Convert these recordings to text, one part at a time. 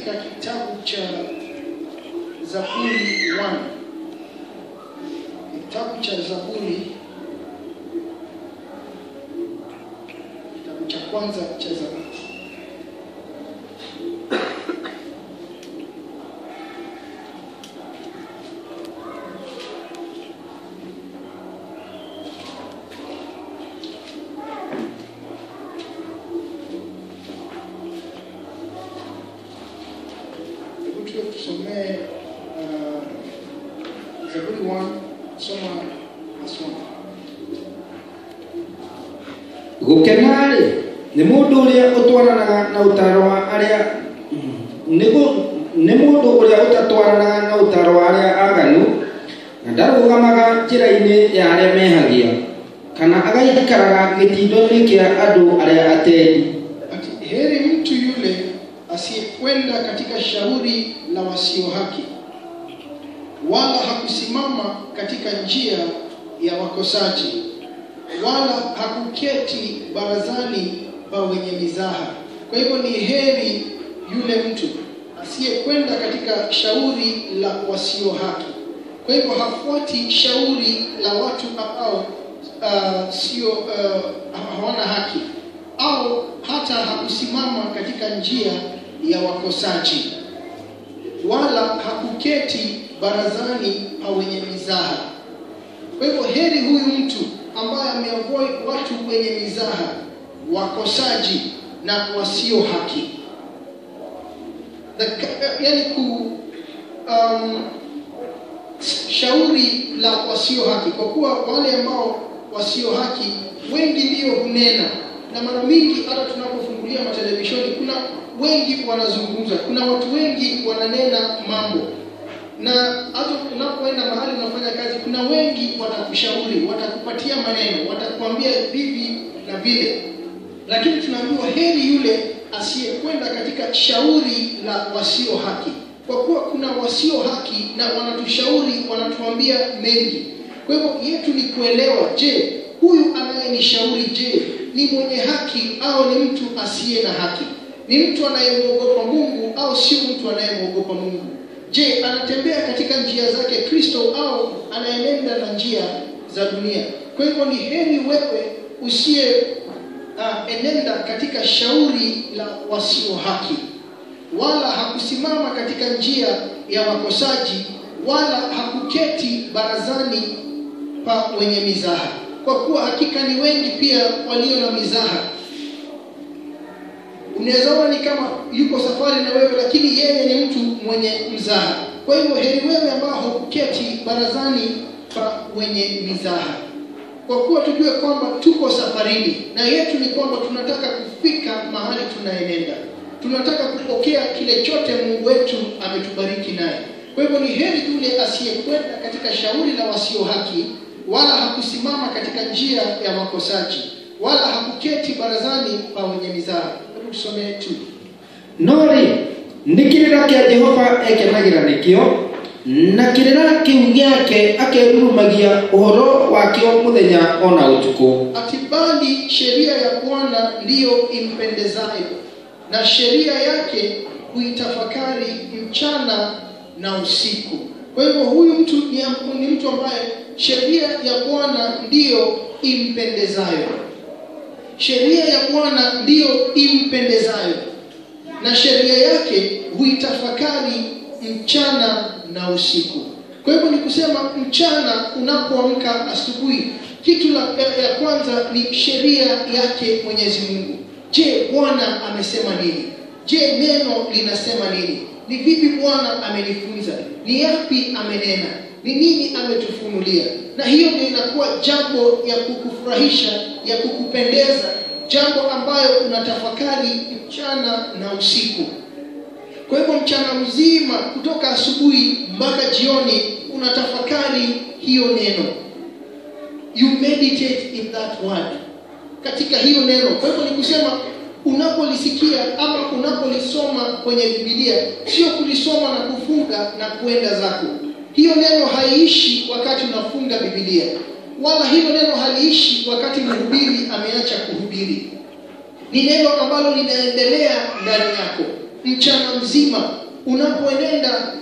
katika kitabu cha Zaburi 1. Kitabu cha Zaburi, kitabu cha kwanza cha Zaburi. Tusomee Zaburi 1, soma asoma. Gukenari ni mundu uria utwaranaga na utaro wa aria ni mundu uria utatwaranaga na utaro wa aria aganu, na ndarugamaga njira-ini ya aria mehagia, kana agaikaraga gitindo-ini kia andu aria atendi. Heri mtu yule asiyekwenda katika shauri la wasio haki, wala hakusimama katika njia ya wakosaji, wala hakuketi barazani pa wenye mizaha. Kwa hivyo ni heri yule mtu asiyekwenda katika shauri la wasio haki. Kwa hivyo hafuati shauri la watu ambao hawana haki, au hata hakusimama katika njia ya wakosaji, wala hakuketi barazani pa wenye mizaha. Kwa hivyo heri huyu mtu ambaye ameavoid watu wenye mizaha, wakosaji na wasio haki. Yani shauri la wasio haki, kwa kuwa wale ambao wasio haki wengi ndio hunena, na mara mingi hata tunapofungulia matelevisheni kuna wengi wanazungumza, kuna watu wengi wananena mambo, na hata unapoenda mahali unafanya kazi kuna wengi watakushauri, watakupatia maneno, watakwambia hivi na vile. Lakini tunaambiwa heri yule asiyekwenda katika shauri la wasio haki, kwa kuwa kuna wasio haki na wanatushauri, wanatuambia mengi. Kwa hivyo yetu ni kuelewa, je, huyu anayenishauri, je, ni mwenye haki au ni mtu asiye na haki? Ni mtu anayemwogopa Mungu au sio mtu anayemwogopa Mungu? Je, anatembea katika njia zake Kristo au anaenenda na njia za dunia? Kwa hivyo ni heri wewe usiye enenda katika shauri la wasio haki, wala hakusimama katika njia ya wakosaji, wala hakuketi barazani pa wenye mizaha. Kwa kuwa hakika ni wengi pia walio na mizaha. Unaweza ni kama yuko safari na wewe, lakini yeye ni mtu mwenye mzaha. Kwa hivyo heri wewe ambao huketi barazani pa wenye mizaha. Kwa kuwa tujue kwamba tuko safarini, na yetu ni kwamba tunataka kufika mahali tunaenenda. Tunataka kupokea kile chote Mungu wetu ametubariki naye. Kwa hivyo ni heri yule asiyekwenda katika shauri la wasio haki, wala hakusimama katika njia ya wakosaji, wala hakuketi barazani pa wenye mizaha. Tusome tu. Nori nikirira kia Jehova ekenagira nikio, na kirira kiu giake akerurumagia uhoro wakio muthenya ona utuku. Atibali sheria ya Bwana ndiyo impendezayo, na sheria yake huitafakari mchana na usiku. Kwa hivyo huyu mtu ni mtu ambaye sheria ya Bwana ndiyo impendezayo. Sheria ya Bwana ndiyo impendezayo, na sheria yake huitafakari mchana na usiku. Kwa hivyo ni kusema mchana unapoamka asubuhi, kitu ya kwanza ni sheria yake Mwenyezi Mungu. Je, Bwana amesema nini? Je, neno linasema nini? Ni vipi Bwana amenifunza? Ni yapi amenena? Ni nini ametufunulia? Na hiyo ndio inakuwa jambo ya kukufurahisha, ya kukupendeza, jambo ambayo unatafakari mchana na usiku. Kwa hivyo mchana mzima kutoka asubuhi mpaka jioni unatafakari hiyo neno. You meditate in that word. Katika hiyo neno. Kwa hivyo ni kusema unapolisikia ama unapolisoma kwenye Biblia, sio kulisoma na kufunga na kuenda zako. Hiyo neno haiishi wakati unafunga Biblia, wala hilo neno haliishi wakati mhubiri ameacha kuhubiri. Ni neno ambalo linaendelea ndani yako. mchana mzima, unapoenenda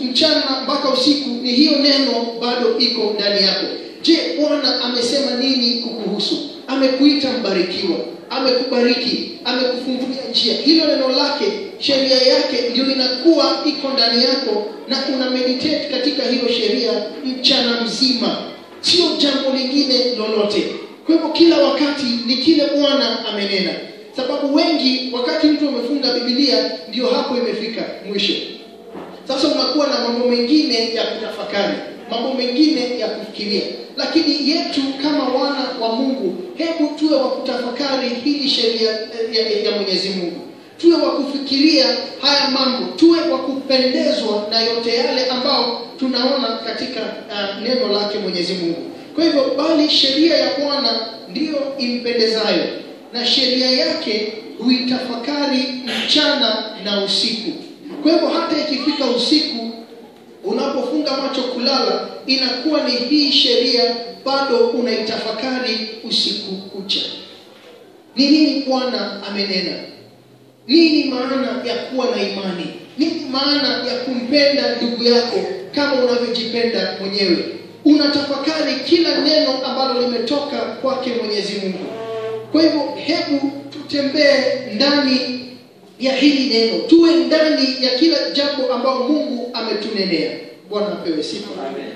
mchana mpaka usiku, ni hiyo neno bado iko ndani yako. Je, Bwana amesema nini kukuhusu? Amekuita mbarikiwa, amekubariki, amekufungulia njia. Hilo neno lake, sheria yake ndio inakuwa iko ndani yako, na una meditate katika hiyo sheria mchana mzima, sio jambo lingine lolote. Kwa hivyo kila wakati ni kile Bwana amenena. Sababu wengi wakati mtu amefunga Biblia ndio hapo imefika mwisho. Sasa unakuwa na mambo mengine ya kutafakari, mambo mengine ya kufikiria. Lakini yetu kama wana wa Mungu, hebu tuwe wa kutafakari hili sheria ya Mwenyezi Mungu. Tuwe wa kufikiria haya mambo, tuwe wa kupendezwa na yote yale ambao tunaona katika neno lake Mwenyezi Mungu. Kwa hivyo bali sheria ya Bwana ndio impendezayo, na sheria yake huitafakari mchana na usiku. Kwa hivyo hata ikifika usiku unapofunga macho kulala, inakuwa ni hii sheria bado unaitafakari usiku kucha. Ni nini Bwana amenena? Nini maana ya kuwa na imani? Nini maana ya kumpenda ndugu yako kama unavyojipenda mwenyewe? Unatafakari kila neno ambalo limetoka kwake Mwenyezi Mungu. Kwa hivyo hebu tutembee ndani ya hili neno, tuwe ndani ya kila jambo ambalo Mungu ametunenea. Bwana apewe sifa.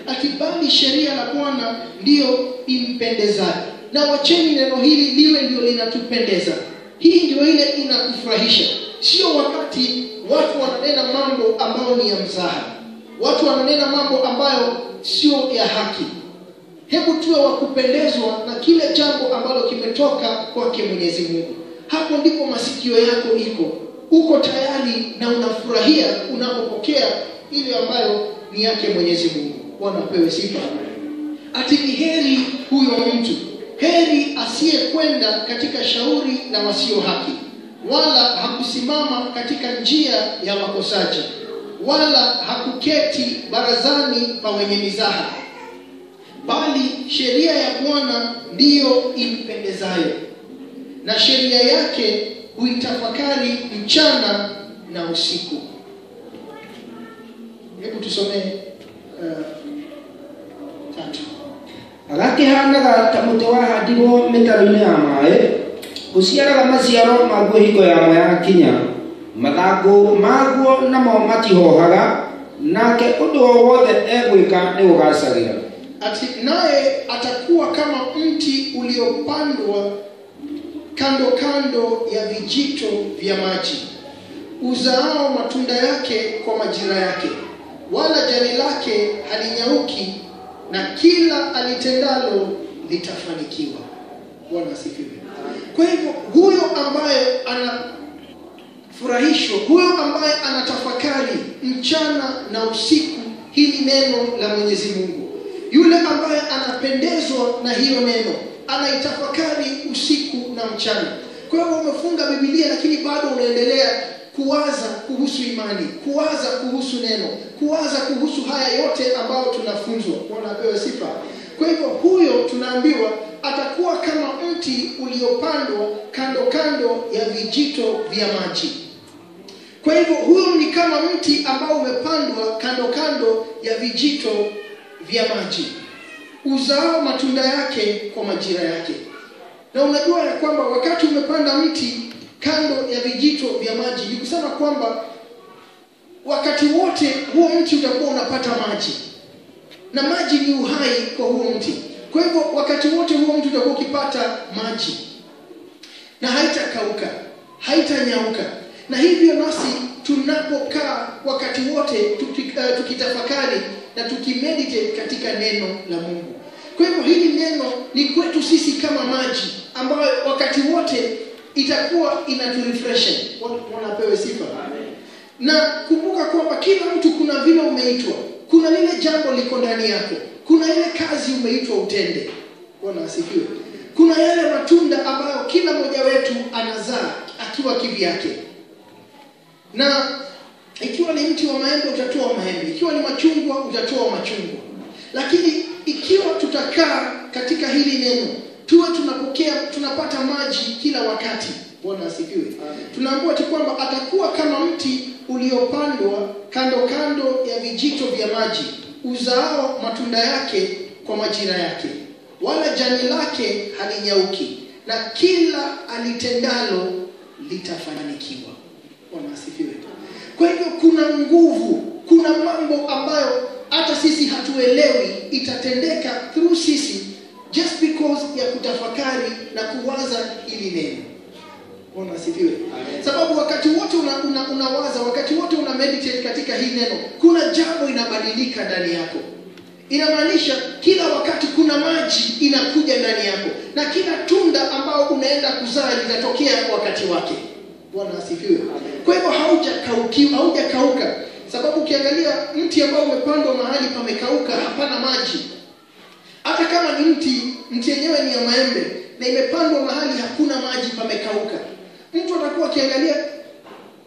Akibali sheria la Bwana ndio impendezayo, na wacheni neno hili liwe ndio linatupendeza. Hii ndio ile inakufurahisha. Sio wakati watu wananena mambo ambayo ni ya mzaha, watu wananena mambo ambayo sio ya haki. Hebu tuwe wa kupendezwa na kile jambo ambalo kimetoka kwake Mwenyezi Mungu. Hapo ndipo masikio yako iko. Uko tayari na unafurahia unapopokea ile ambayo ni yake Mwenyezi Mungu. Bwana apewe sifa. Ati ni heri huyo mtu, heri asiyekwenda katika shauri la wasio haki, wala hakusimama katika njia ya wakosaji, wala hakuketi barazani pa wenye mizaha. Bali sheria ya Bwana ndiyo impendezayo, na sheria yake huitafakari mchana na usiku. Hebu tusome 3. Agakihanaga ta muti wahandirwo mitaru-ini ya maaĩ, ũciaraga maciaro maguo hingo yamo yakinya, mathangu maguo namo matihohaga, nake ũndũ o wothe egwĩka nĩ ũgacagĩra. Ati naye atakuwa kama mti uliopandwa kando kando ya vijito vya maji, uzaao matunda yake kwa majira yake, wala jani lake halinyauki, na kila alitendalo litafanikiwa. Bwana asifiwe. Kwa hivyo huyo ambaye anafurahishwa, huyo ambaye anatafakari mchana na usiku hili neno la Mwenyezi Mungu, yule ambaye anapendezwa na hiyo neno, anaitafakari usiku na mchana. Kwa hivyo umefunga Biblia lakini bado unaendelea kuwaza kuhusu imani, kuwaza kuhusu neno, kuwaza kuhusu haya yote ambayo tunafunzwa. Bwana apewe sifa. Kwa hivyo huyo tunaambiwa atakuwa kama mti uliopandwa kando kando ya vijito vya maji. Kwa hivyo huyo ni kama mti ambao umepandwa kando kando ya vijito vya maji, uzao matunda yake kwa majira yake. Na unajua ya kwamba wakati umepanda mti kando ya vijito vya maji, ni kusema kwamba wakati wote huo mti utakuwa unapata maji, na maji ni uhai kwa huo mti. Kwa hivyo wakati wote huo mti utakuwa ukipata maji, na haitakauka, haitanyauka. Na hivyo nasi tunapokaa wakati wote tukitafakari na tukimeditate katika neno la Mungu. Kwa hivyo hili neno ni kwetu sisi kama maji ambayo wakati wote itakuwa inaturefresh. Wanapewe sifa. Na kumbuka kwamba kila mtu kuna vile umeitwa. Kuna lile jambo liko ndani yako. Kuna ile kazi umeitwa utende. Bwana asifiwe. Kuna yale matunda ambayo kila mmoja wetu anazaa akiwa kivyake. Na ikiwa ni mti wa maembe utatoa maembe, ikiwa ni machungwa utatoa machungwa. Lakini ikiwa tutakaa katika hili neno, tuwe tunapata maji kila wakati. Bwana asifiwe. Tunaambiwa tu kwamba atakuwa kama mti uliopandwa kando kando ya vijito vya maji, uzao matunda yake kwa majira yake, wala jani lake halinyauki, na kila alitendalo litafanikiwa. Bwana asifiwe. Kwa hivyo kuna nguvu, kuna mambo ambayo hata sisi hatuelewi itatendeka through sisi just because ya kutafakari na kuwaza hili neno. Bwana asifiwe. Sababu wakati wote unawaza, wakati wote una meditate katika hii neno, kuna jambo inabadilika ndani yako. Inamaanisha kila wakati kuna maji inakuja ndani yako, na kila tunda ambao unaenda kuzaa litatokea wakati wake. Bwana asifiwe. Kwa hivyo haujakauka. Sababu ukiangalia mti ambao umepandwa mahali pamekauka, hapana maji. Hata kama ni mti yenyewe ni ya maembe na imepandwa mahali hakuna maji, pamekauka, mtu atakuwa akiangalia,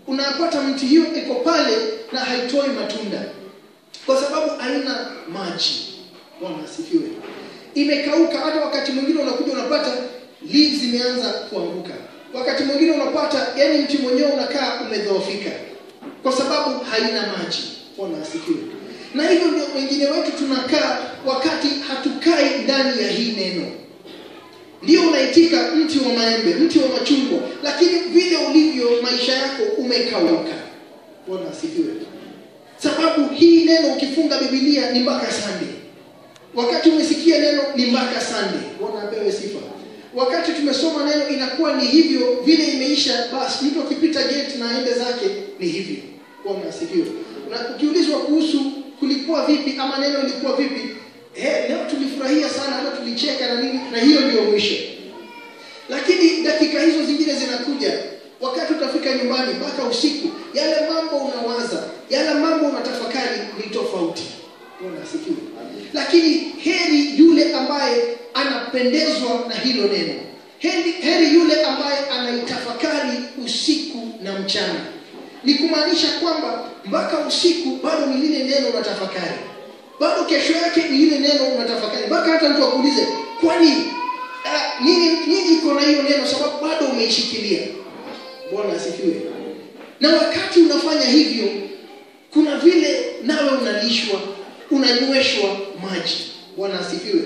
unapata mti hiyo iko pale na haitoi matunda kwa sababu haina maji. Bwana asifiwe. Imekauka. Hata wakati mwingine unakuja unapata leaves zimeanza kuanguka. Wakati mwingine unapata yani mti mwenyewe unakaa umedhoofika kwa sababu haina maji. Bwana asifiwe. Na hivyo ndio wengine wetu tunakaa wakati hatukai ndani ya hii neno. Ndio unaitika mti wa maembe, mti wa machungwa, lakini vile ulivyo maisha yako umekauka. Bwana asifiwe. Sababu hii neno ukifunga Biblia ni mpaka Sunday. Wakati umesikia neno ni mpaka Sunday. Bwana apewe sifa. Wakati tumesoma neno inakuwa ni hivyo, vile imeisha basi mtu akipita gate na aende zake ni hivyo. Bwana asifiwe. Na ukiulizwa kuhusu kulikuwa vipi ama neno lilikuwa vipi, leo tulifurahia sana, hata tulicheka na nini, na hiyo ndio mwisho. Lakini dakika hizo zingine zinakuja, wakati utafika nyumbani mpaka usiku, yale mambo unawaza, yale mambo unatafakari ni tofauti. Bwana asifiwe. Lakini heri yule ambaye anapendezwa na hilo neno. Heri yule ambaye anaitafakari usiku na mchana. Ni kumaanisha kwamba mpaka usiku bado ni lile neno unatafakari. Bado kesho yake ni lile neno unatafakari. Mpaka hata mtu akuulize, kwani nini iko na hiyo neno, sababu bado umeishikilia. Bwana asifiwe. Na wakati unafanya hivyo, kuna vile nawe unalishwa, unanyweshwa maji. Bwana asifiwe.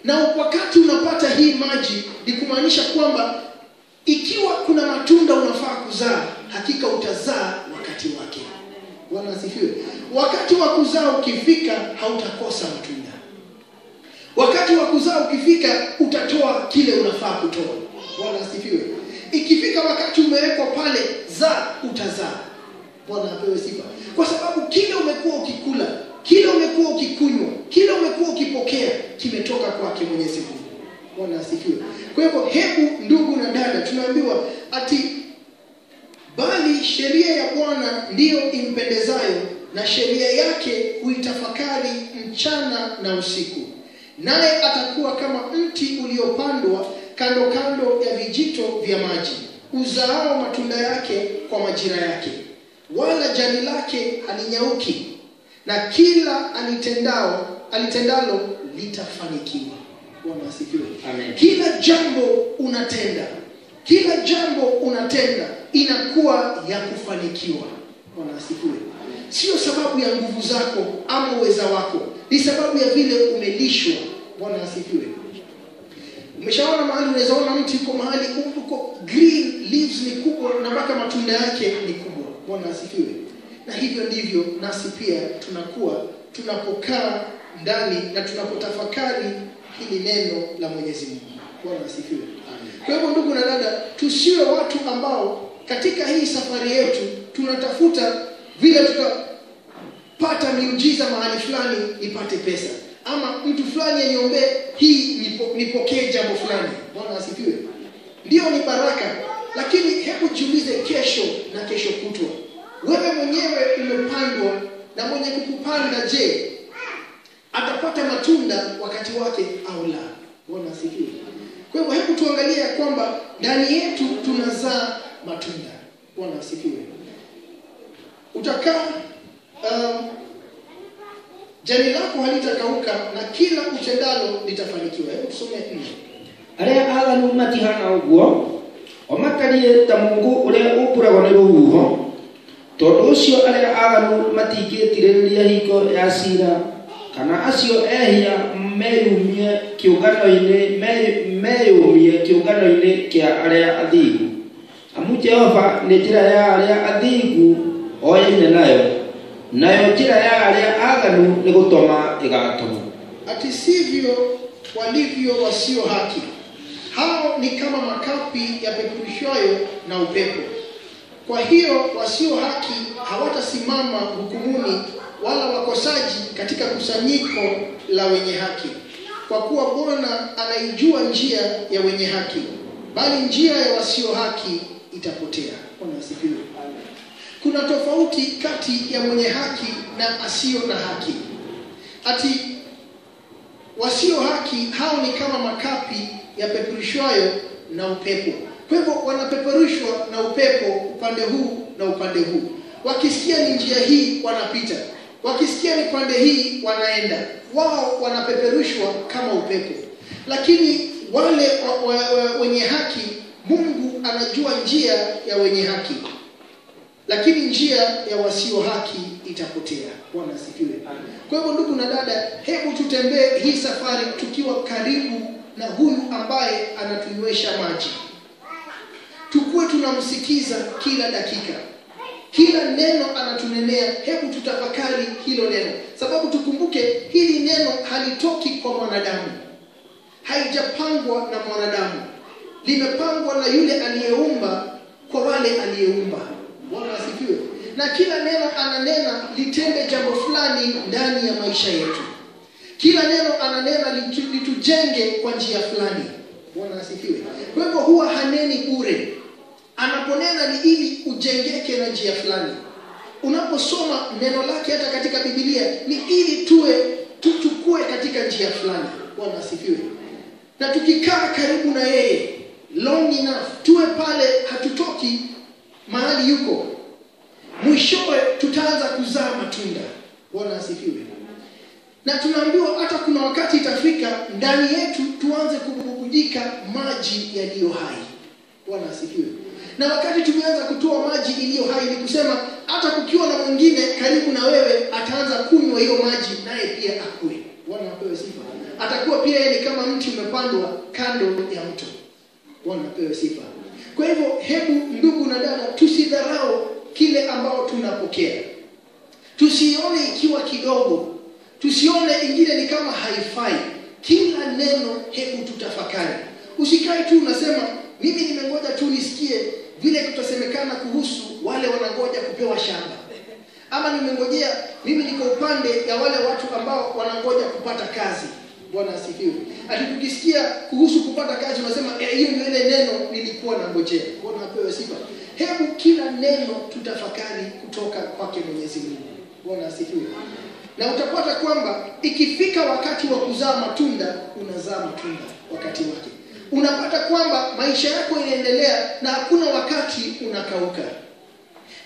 Na wakati unapata hii maji, ni kumaanisha kwamba ikiwa kuna matunda unafaa kuzaa, hakika utazaa wakati wake. Bwana asifiwe. Wakati wa kuzaa ukifika, hautakosa matunda. Wakati wa kuzaa ukifika, utatoa kile unafaa kutoa. Bwana asifiwe. Ikifika wakati umewekwa pale, zaa, utazaa. Bwana apewe sifa. Kwa sababu kile umekuwa ukikula, kile umekuwa ukikunywa, kile umekuwa ukipokea, kimetoka kwake Mwenyezi Mungu. Bwana asifiwe. Kwa hivyo hebu ndugu na dada, tunaambiwa ati bali sheria ya Bwana ndiyo impendezayo, na sheria yake huitafakari mchana na usiku. Naye atakuwa kama mti uliopandwa kando kando ya vijito vya maji, uzao matunda yake kwa majira yake, wala jani lake halinyauki, na kila alitendalo litafanikiwa. Bwana asifiwe. Amen. Kila jambo unatenda inakuwa ya kufanikiwa. Bwana asifiwe. Sio sababu ya nguvu zako ama uweza wako, ni sababu ya vile umelishwa. Bwana asifiwe. Umeshaona mahali unaweza ona mti uko mahali uko green, leaves ni kubwa na mpaka matunda yake ni kubwa. Bwana asifiwe. Na hivyo ndivyo nasi pia tunakuwa tunapokaa ndani na tunapotafakari hili neno la Mwenyezi Mungu. Bwana asifiwe. Kwa hivyo ndugu na dada, tusiwe watu ambao katika hii safari yetu tunatafuta vile tutapata miujiza mahali fulani nipate pesa, ama mtu fulani aniombe hii nipokee jambo fulani. Bwana asifiwe. Ndio ni baraka, lakini hebu jiulize kesho na kesho kutwa. Wewe mwenyewe umepandwa na mwenye kukupanda, je, atapata matunda wakati wake au la? Bwana asifiwe. Kwa hivyo hebu tuangalie kwamba ndani yetu tunazaa matunda. Bwana asifiwe. Utakaa jani lako halitakauka na kila utendalo litafanikiwa. Hebu tusome 4. Aria aganu matihana uguo Omatarie ta Mungu uria upuragwo ni ruhuho, tondu ucio aria aganu matingĩtirĩrĩria hingo ya cira, kana acio ehia meyumie kĩũngano-inĩ kĩa arĩa athingu. Amu Jehova nĩ njĩra ya arĩa athingu oyaine nayo njĩra ya arĩa aganu nĩ gũtoma ĩgatũma. Ati sivyo walivyo wasio haki, hao ni kama makapi yapeperushwayo na upepo. Kwa hiyo wasio haki hawatasimama hukumuni, wala wakosaji katika kusanyiko la wenye haki. Kwa kuwa Bwana anaijua njia ya wenye haki, bali njia ya wasio haki itapotea. Bwana asifiwe. Kuna tofauti kati ya mwenye haki na asio na haki. Ati wasio haki hao ni kama makapi yapeperushwayo na upepo. Kwa hivyo wanapeperushwa na upepo upande huu na upande huu. Wakisikia ni njia hii wanapita, wakisikia ni pande hii wanaenda. Wao wanapeperushwa kama upepo. Lakini wale wenye haki, Mungu anajua njia ya wenye haki, lakini njia ya wasio haki itapotea. Bwana asifiwe. Kwa hivyo ndugu na dada, hebu tutembee hii safari tukiwa karibu na huyu ambaye anatunywesha maji. Tukue tunamsikiza kila dakika, kila neno anatunenea. Hebu tutafakari hilo neno, sababu tukumbuke hili neno halitoki kwa mwanadamu, haijapangwa na mwanadamu, limepangwa na yule aliyeumba kwa wale aliyeumba. Bwana asifiwe. Na kila neno ananena litende jambo fulani ndani ya maisha yetu. Kila neno ananena litujenge kwa njia fulani. Bwana asifiwe. Kwa hivyo huwa haneni bure. Anaponena ni ili ujengeke na njia fulani. Unaposoma neno lake hata katika Biblia ni ili tukue katika njia fulani. Bwana asifiwe. Na tukikaa karibu na yeye long enough, tuwe pale, hatutoki mahali yuko, mwishowe tutaanza kuzaa matunda. Bwana asifiwe. Na tunaambiwa hata kuna wakati itafika ndani yetu tuanze kububujika maji yaliyo hai. Bwana asifiwe. Na wakati tumeanza kutoa maji iliyo hai, ni kusema hata kukiwa na mwingine karibu na wewe ataanza kunywa hiyo maji, naye pia akue. Bwana apewe sifa. Atakuwa pia yeye kama mti umepandwa kando ya mto. Bwana apewe sifa. Kwa hivyo hebu ndugu na dada, tusidharau kile ambao tunapokea. Tusione ikiwa kidogo, tusione ingine ni kama haifai. Kila neno hebu tutafakari. Usikae tu unasema mimi nimengoja tu nisikie vile kutasemekana kuhusu wale wanangoja kupewa shamba, ama nimengojea mimi niko upande ya wale watu ambao wanangoja kupata kazi. Bwana asifiwe. Alikukisikia kuhusu kupata kazi unasema hiyo ndio ile neno nilikuwa nangojea. Bwana apewe sifa. Hebu kila neno tutafakari kutoka kwake Mwenyezi Mungu. Bwana asifiwe. Na utapata kwamba ikifika wakati wa kuzaa matunda, unazaa matunda wakati wake. Unapata kwamba maisha yako inaendelea na hakuna wakati unakauka.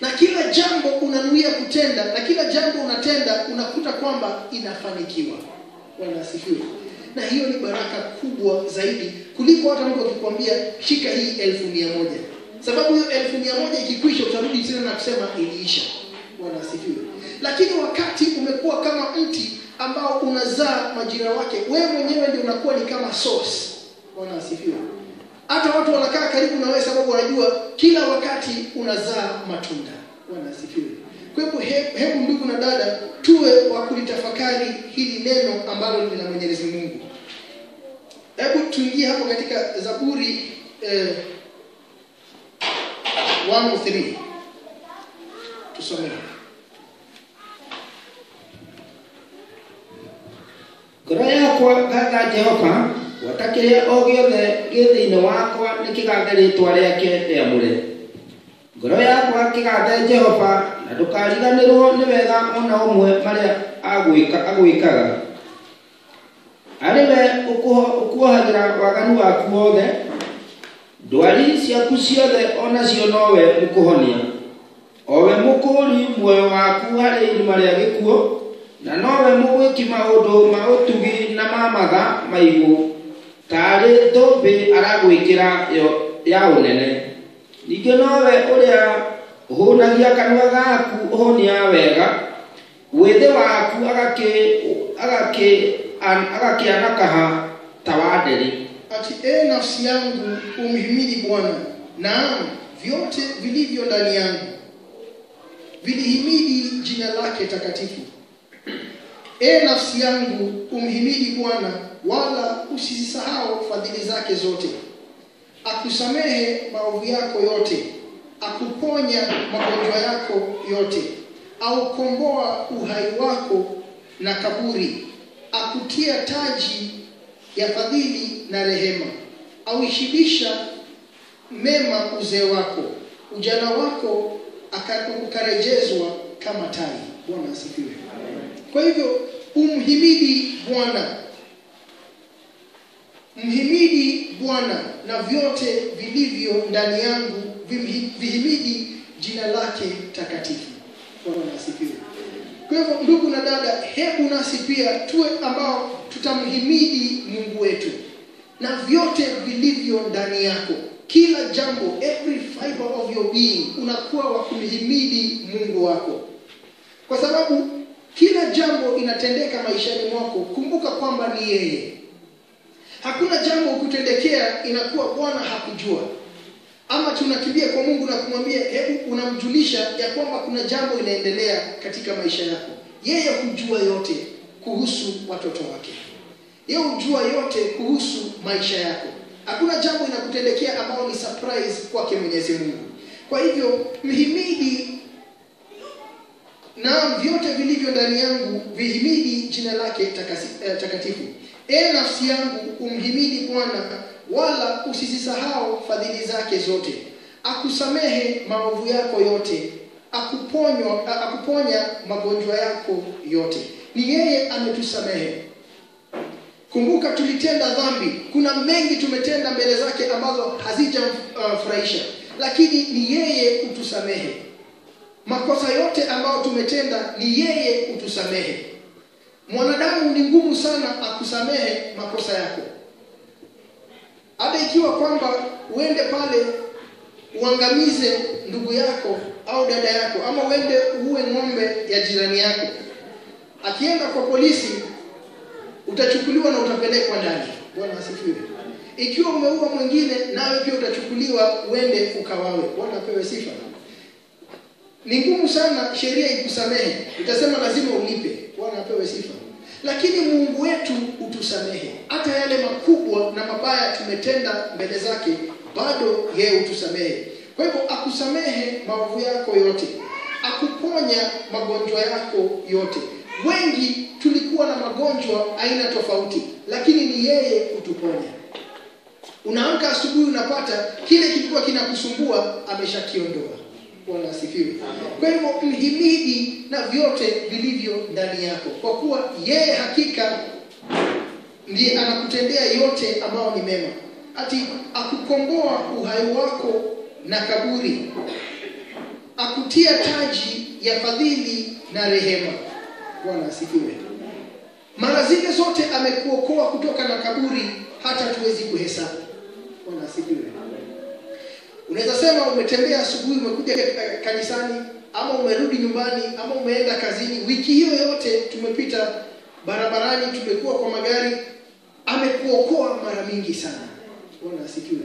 Na kila jambo unanuia kutenda, na kila jambo unatenda unakuta kwamba inafanikiwa. Bwana asifiwe. Na hiyo ni baraka kubwa zaidi kuliko hata mtu akikwambia shika hii 1,100. Sababu hiyo 1,100 ikikwisha utarudi tena na kusema iliisha. Bwana asifiwe. Lakini wakati umekuwa kama mti ambao unazaa majira wake, wewe mwenyewe ndio unakuwa ni kama source. Bwana asifiwe. Hata watu wanakaa karibu na wewe sababu wanajua kila wakati unazaa matunda. Bwana asifiwe. Kwa hivyo hebu ndugu na dada, tuwe wa kulitafakari hili neno ambalo ni la Mwenyezi Mungu. Hebu tuingie hapo katika Zaburi 103. Tusome. Ngoro yakwa gatha Jehova, watakiria o giothe gĩthĩ-inĩ wakwa nĩ kĩgathe rĩĩtwa rĩake rĩamũre. Ngoro yakwa kĩgathe Jehova, na ndũkariganĩrwo nĩ wega ona ũmwe marĩa agwĩkaga. Arĩ we ũkuohagĩra waganu waku wothe, ndwari ciaku ciothe onacio nowe mũkũhonia. Owe mũkũũri muoyo waku harĩ irima rĩa gĩkuũ, na nowe mũgwĩki maũndũ ma ũtugi na ma matha maigũ, tarĩ thũmbĩ aragwĩkĩra ya ũnene. ningĩ nowe ũrĩa ũhũnagia kanua gaku ũhonia wega, wĩthĩ waku agakĩanakaha ta wa nderi. Ati nafsi yangu umhimidi Bwana, naam vyote vilivyo ndani yangu vilihimidi jina lake takatifu. Nafsi yangu umhimidi Bwana, wala usisahau fadhili zake zote. Akusamehe maovu yako yote, akuponya magonjwa yako yote, aukomboa uhai wako na kaburi, akutia taji ya fadhili na rehema, auishibisha mema uzee wako, ujana wako ukarejezwa kama tai. Bwana asifiwe. Kwa hivyo umhimidi Bwana, mhimidi Bwana na vyote vilivyo ndani yangu vihimidi jina lake takatifu. Bwana asifiwe. Kwa hivyo ndugu na dada, hebu nasi pia tuwe ambao tutamhimidi Mungu wetu na vyote vilivyo ndani yako. Kila jambo, every fiber of your being, unakuwa wa kumhimidi Mungu wako, kwa sababu kila jambo inatendeka maishani mwako, kumbuka kwamba ni yeye. Hakuna jambo kutendekea inakuwa Bwana hakujua, ama tunakimbia kwa Mungu na kumwambia hebu unamjulisha ya kwamba kuna jambo inaendelea katika maisha yako. Yeye hujua yote kuhusu watoto wake, yeye hujua yote kuhusu maisha yako. Hakuna jambo inakutendekea ambao ni surprise kwake Mwenyezi Mungu. Kwa hivyo mhimidi na vyote vilivyo ndani yangu vihimidi jina lake takatifu. Nafsi yangu umhimidi Bwana, wala usisahau fadhili zake zote. Akusamehe maovu yako yote, akuponya magonjwa yako yote. Ni yeye ametusamehe. Kumbuka tulitenda dhambi. Kuna mengi tumetenda mbele zake ambazo hazijamfurahisha, lakini ni yeye utusamehe. Makosa yote ambayo tumetenda ni yeye utusamehe. Mwanadamu ni ngumu sana akusamehe makosa yako. Hata ikiwa kwamba uende pale uangamize ndugu yako au dada yako, ama uende uue ng'ombe ya jirani yako, akienda kwa polisi utachukuliwa na utapelekwa ndani. Bwana asifiwe. Ikiwa umeua mwingine, nawe pia utachukuliwa uende ukawawe. Bwana apewe sifa. Ni ngumu sana sheria ikusamehe, utasema lazima ulipe. Bwana apewe sifa. Lakini Mungu wetu utusamehe hata yale makubwa na mabaya tumetenda mbele zake, bado yeye utusamehe. Kwa hivyo akusamehe maovu yako yote, akuponya magonjwa yako yote. Wengi tulikuwa na magonjwa aina tofauti, lakini ni yeye utuponya. Unaamka asubuhi unapata kile kilikuwa kinakusumbua ameshakiondoa. Bwana asifiwe. Kwa hivyo mhimidi na vyote vilivyo ndani yako, kwa kuwa yeye hakika ndiye anakutendea yote ambao ni mema. Ati akukomboa uhai wako na kaburi, akutia taji ya fadhili na rehema. Bwana asifiwe. Mara zile zote amekuokoa kutoka na kaburi hata tuwezi kuhesabu. Bwana asifiwe. Unaweza sema umetembea asubuhi, umekuja kanisani, ama umerudi nyumbani, ama umeenda kazini, wiki hiyo yote tumepita barabarani, tumekuwa kwa magari, amekuokoa mara mingi sana. Bwana asifiwe.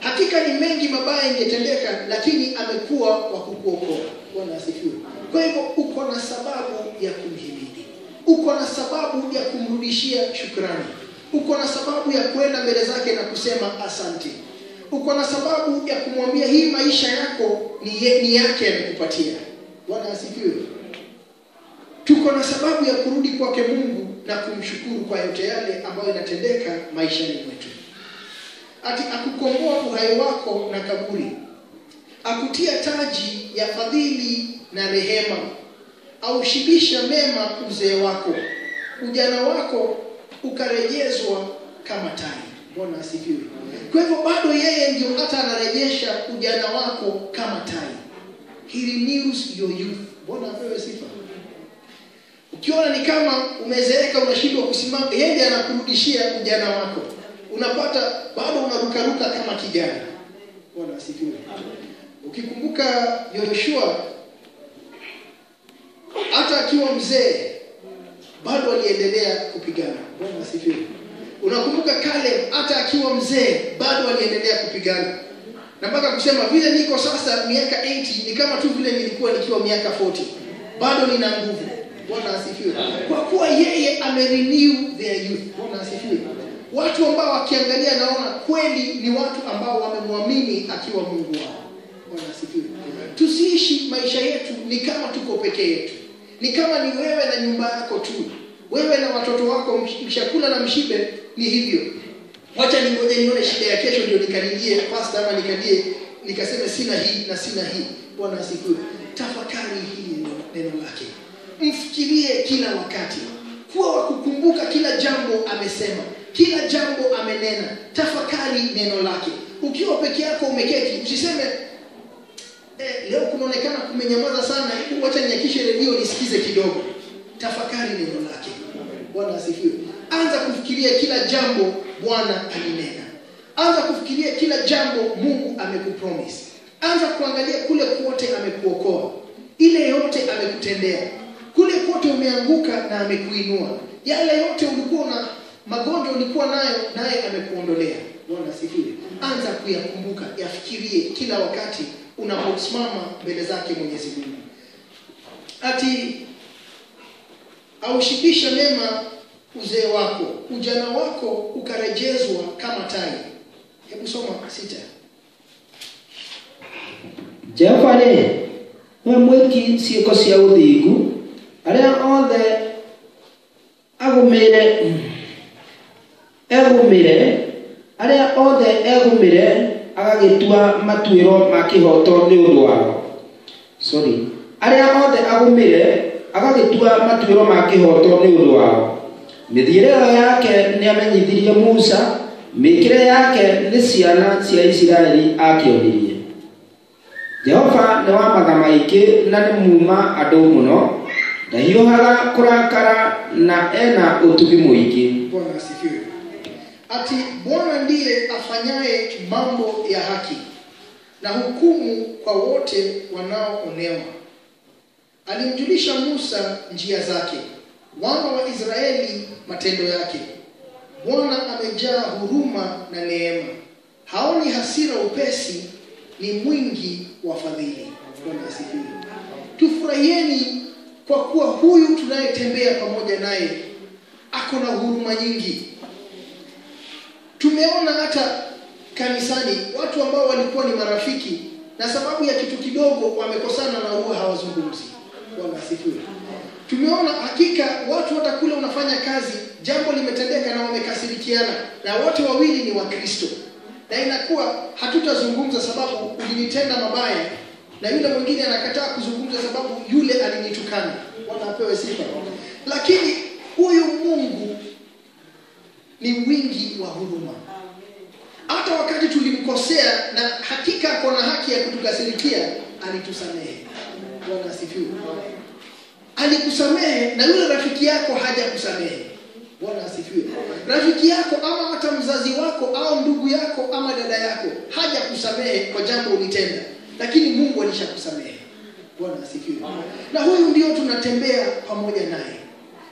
Hakika ni mengi mabaya ingetendeka, lakini amekuwa wa kukuokoa. Bwana asifiwe. Kwa hivyo uko na sababu ya kumhimidi, uko na sababu ya kumrudishia shukrani, uko na sababu ya kwenda mbele zake na kusema asante. Uko na sababu ya kumwambia hii maisha yako ni yake amekupatia. Bwana asifiwe. Tuko na sababu ya kurudi kwake Mungu na kumshukuru kwa yote yale ambayo inatendeka maishani mwetu. Ati akukomboa uhai wako na kaburi, akutia taji ya fadhili na rehema, aushibisha mema uzee wako, ujana wako ukarejezwa kama tai. Bwana asifiwe. Kwa hivyo bado yeye ndio hata anarejesha ujana wako kama tai. He renews your youth. Bwana apewe sifa. Ukiona ni kama umezeeka unashindwa kusimama, yeye ndiye anakurudishia ujana wako. Unapata bado unarukaruka kama kijana. Bwana asifiwe. Ukikumbuka Yoshua, hata akiwa mzee bado aliendelea kupigana. Bwana asifiwe. Unakumbuka Caleb, hata akiwa mzee bado aliendelea kupigana. Na mpaka kusema vile niko sasa miaka 80 ni kama tu vile nilikuwa nikiwa miaka 40. Bado nina nguvu. Bwana asifiwe. Kwa kuwa yeye amerenew their youth. Bwana asifiwe. Watu ambao wakiangalia naona kweli ni watu ambao wamemwamini akiwa Mungu wao. Bwana asifiwe. Tusiishi maisha yetu ni kama tuko peke yetu. Ni kama ni wewe na nyumba yako tu. Wewe na watoto wako mshakula na mshibe ni hivyo. Wacha ningoje nione shida ya kesho ndio nikanilie pastor ama nikaseme sina hii na sina hii. Bwana asifiwe. Tafakari hili neno lake. Mfikirie kila wakati. Kuwa wa kukumbuka kila jambo amesema. Kila jambo amenena. Tafakari neno lake. Ukiwa peke yako umeketi, usiseme leo kunaonekana kumenyamaza sana, wacha niakishe redio nisikize kidogo. Tafakari neno lake. Bwana asifiwe. Anza kufikiria kila jambo Bwana alinena. Anza kufikiria kila jambo Mungu amekupromise. Anza kuangalia kule kote amekuokoa. Ile yote amekutendea. Kule kote umeanguka na amekuinua. Yale yote ulikuwa na magonjwa ulikuwa naye amekuondolea. Bwana asifiwe. Anza kuyakumbuka, yafikirie kila wakati unaposimama mbele zake Mwenyezi Mungu. Ati aushibisha mema uzee wako, ujana wako ukarejezwa kama tai. Hebu soma 6. Jehova we mwiki ciiko cia uthingu aria othe egumire agagitua matuiro ma kihoto ni undu wao. Aria othe agumire agagitua matuiro ma kihoto ni undu wao. Mithiire yake ni amenyithirie Musa, mikire yake ni ciana cia Israeli akionirie. Jehova ni wa mathamaiki na ni muma andu muno, ndahiuhaga kurakara na ena utugi muingi. Bwana asifiwe. Ati Bwana ndiye afanyaye mambo ya haki na hukumu kwa wote wanaoonewa. Alimjulisha Musa njia zake, wana wa Israeli matendo yake. Bwana amejaa huruma na neema, haoni hasira upesi, ni mwingi wa fadhili. Bwana asifiwe. Tufurahieni kwa kuwa huyu tunayetembea pamoja naye ako na huruma nyingi. Tumeona hata kanisani watu ambao walikuwa ni marafiki na sababu ya kitu kidogo wamekosana na huwa hawazungumzi. Bwana asifiwe. Tumeona hakika watu hata kule unafanya kazi, jambo limetendeka na wamekasirikiana na wote wawili ni Wakristo. Na inakuwa hatutazungumza sababu ulinitenda mabaya na yule mwingine anakataa kuzungumza sababu yule alinitukana. Bwana apewe sifa. Lakini huyu Mungu ni wingi wa huruma. Hata wakati tulimkosea na hakika ako na haki ya kutukasirikia, alitusamehe. Bwana asifiwe. Alikusamehe na yule rafiki yako hajakusamehe. Bwana asifiwe. Rafiki yako ama hata mzazi wako au ndugu yako ama dada yako hajakusamehe kwa jambo ulitenda, lakini Mungu alishakusamehe. Bwana asifiwe. Na huyu ndio tunatembea pamoja naye.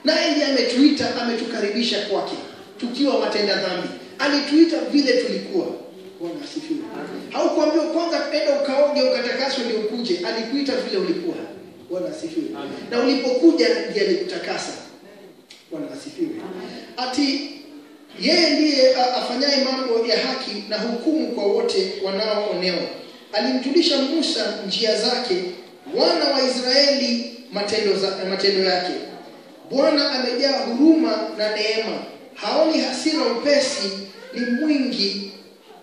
Naye ndiye ametuita, ametukaribisha kwake tukiwa watenda dhambi. Alituita vile tulikuwa. Bwana asifiwe. Haukuambiwa kwanza enda ukaoge ukatakaswe ndio ukuje. Alikuita vile ulikuwa. Bwana asifiwe. Na ulipokuja ndiye alikutakasa. Bwana asifiwe. Ati yeye ndiye afanyaye mambo ya haki na hukumu kwa wote wanaoonewa. Alimjulisha Musa njia zake, wana wa Israeli matendo yake. Bwana amejaa huruma na neema, haoni hasira upesi, ni mwingi